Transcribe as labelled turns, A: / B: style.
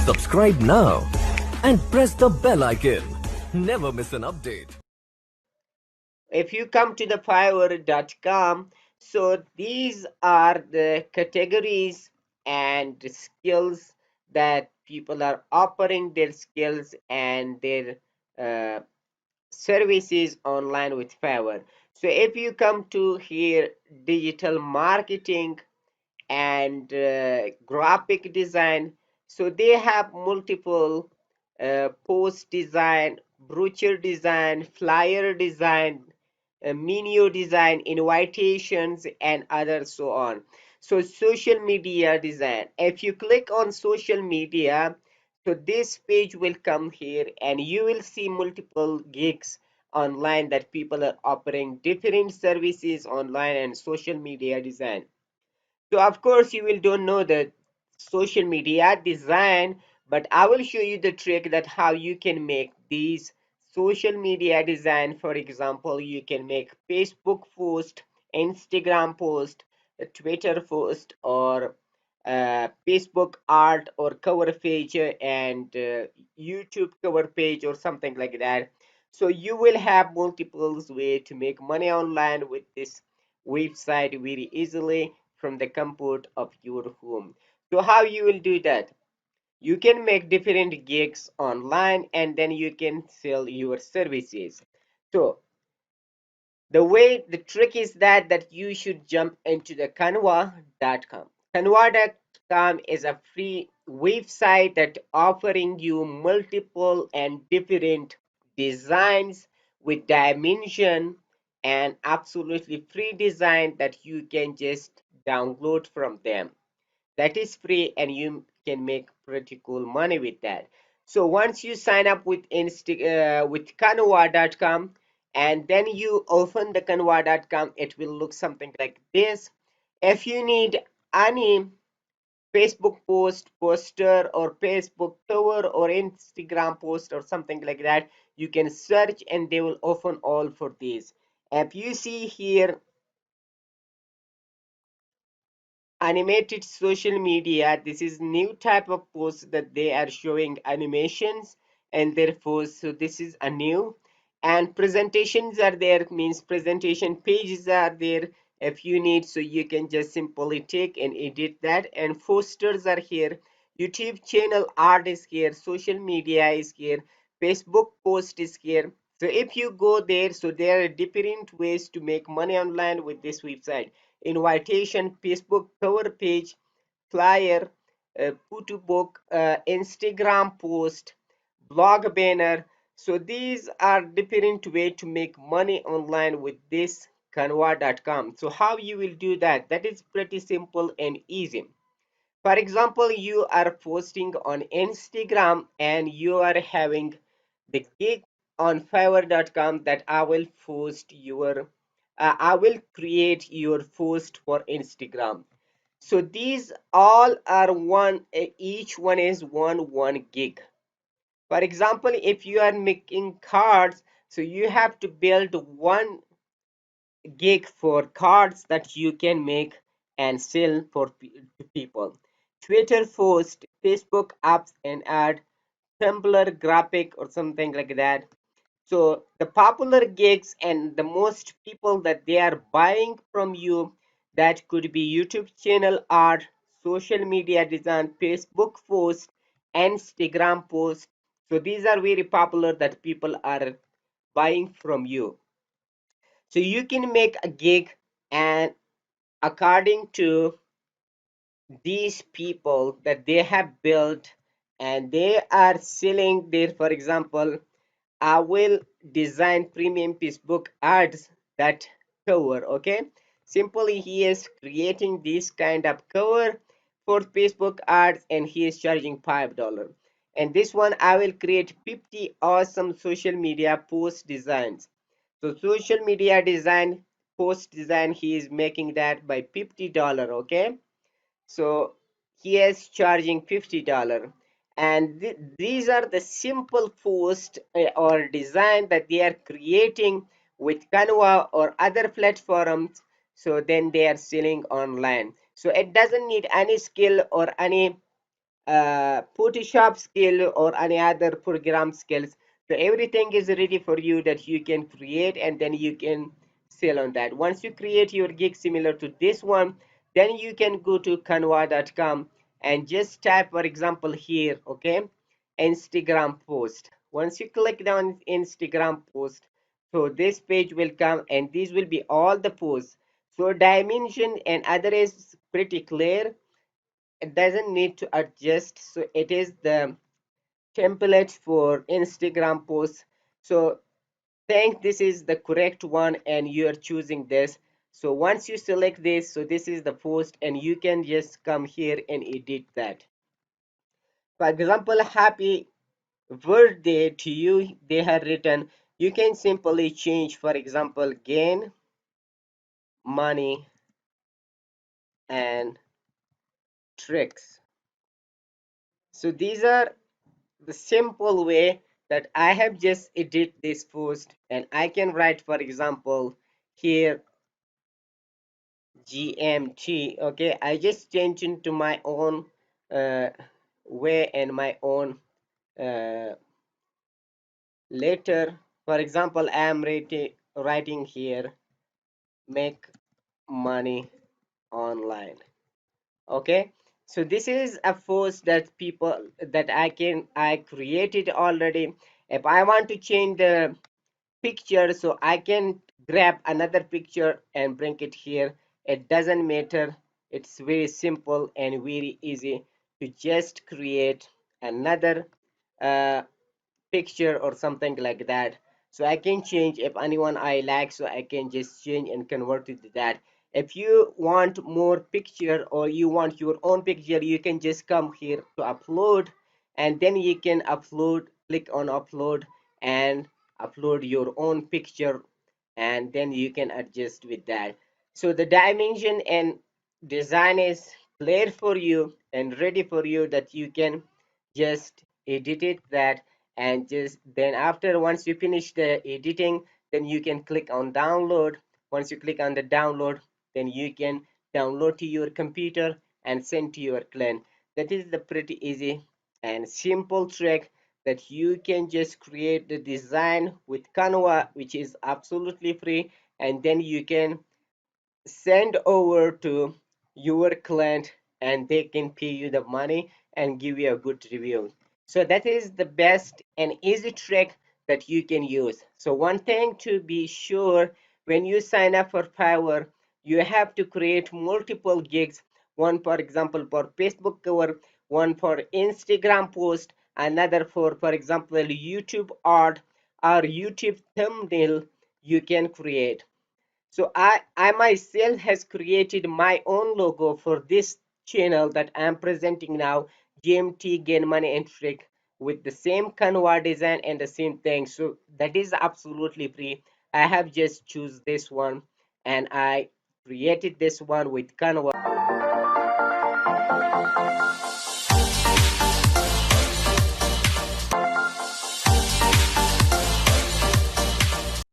A: Subscribe now and press the bell icon. Never miss an update.
B: If you come to the Fiverr.com, so these are the categories and skills that people are offering their skills and their uh, services online with Fiverr. So if you come to here, digital marketing and graphic design, so they have multiple post design, brochure design, flyer design, menu design, invitations, and others so on. So social media design, if you click on social media, so this page will come here and you will see multiple gigs online that people are offering different services online and social media design. So of course you will don't know the social media design, but I will show you the trick that how you can make these social media design. For example, you can make Facebook post, Instagram post, a Twitter post, or Facebook art or cover page and YouTube cover page or something like that. So you will have multiple way to make money online with this website very easily from the comfort of your home. So how you will do that? You can make different gigs online and then you can sell your services. So the trick is that you should jump into the canva.com. Canva.com is a free website that offering you multiple and different designs with dimension and absolutely free design that you can just download from them. That is free and you can make pretty cool money with that. So once you sign up with with canva.com and then you open the canva.com, it will look something like this. If you need any Facebook post, poster, or Facebook cover, or Instagram post, or something like that, you can search and they will open all for these. If you see here animated social media, this is new type of post that they are showing animations and their posts. So this is a new, and presentations are there, means presentation pages are there if you need, so you can just simply take and edit that. And posters are here, YouTube channel art is here, social media is here, Facebook post is here. So if you go there, so there are different ways to make money online with this website: invitation, Facebook cover page, flyer, photo book, Instagram post, blog banner. So these are different way to make money online with this canva.com. So how you will do that? That is pretty simple and easy. For example, you are posting on Instagram and you are having the gig on Fiverr.com that I will post your, I will create your post for Instagram. So these all are one, each one is one gig. For example, if you are making cards, so you have to build one gig for cards that you can make and sell for to people. Twitter post, Facebook apps and add, Tumblr graphic or something like that. So the popular gigs and the most people that they are buying from you, that could be YouTube channel art, social media design, Facebook post, Instagram post. So these are very popular that people are buying from you. So you can make a gig and according to these people that they have built and they are selling their, for example, I will design premium Facebook ads that cover, okay? Simply he is creating this kind of cover for Facebook ads and he is charging $5. And this one I will create 50 awesome social media post designs. So social media design, post design, he is making that by $50, okay? So he is charging $50. And these are the simple post or design that they are creating with Canva or other platforms. So then they are selling online. So it doesn't need any skill or any Photoshop skill or any other program skills. So everything is ready for you that you can create and then you can sell on that. Once you create your gig similar to this one, then you can go to canva.com and just type, for example, here, okay, Instagram post. Once you click down Instagram post, so this page will come and these will be all the posts. So dimension and other is pretty clear. It doesn't need to adjust, so it is the template for Instagram posts. So think this is the correct one and you're choosing this. So once you select this, so this is the post and you can just come here and edit that. For example, happy birthday to you, they have written. You can simply change, for example, gain money and tricks. So these are the simple way that I have just edit this post, and I can write, for example, here GMT. Okay, I just change into my own uh, way and my own uh, letter. For example, I am writing here make money online. Okay, so this is a post that people that I created already. If I want to change the picture, so I can grab another picture and bring it here. It doesn't matter. It's very simple and very easy to just create another uh, picture or something like that. So I can change if anyone I like, so I can just change and convert it to that. If you want more picture or you want your own picture, you can just come here to upload and then you can upload, click on upload and upload your own picture and then you can adjust with that. So the dimension and design is clear for you and ready for you that you can just edit it that and just then after once you finish the editing, then you can click on download. Once you click on the download, then you can download to your computer and send to your client. That is the pretty easy and simple trick that you can just create the design with Canva, which is absolutely free, and then you can send over to your client and they can pay you the money and give you a good review. So that is the best and easy trick that you can use. So one thing to be sure, when you sign up for Fiverr, you have to create multiple gigs. One, for example, for Facebook cover, one for Instagram post, another for example, YouTube art or YouTube thumbnail you can create. So I myself has created my own logo for this channel that I'm presenting now, GMT Gain Money and Trick, with the same Canva design and the same thing. So that is absolutely free. I have just choose this one and I created this one with Canva.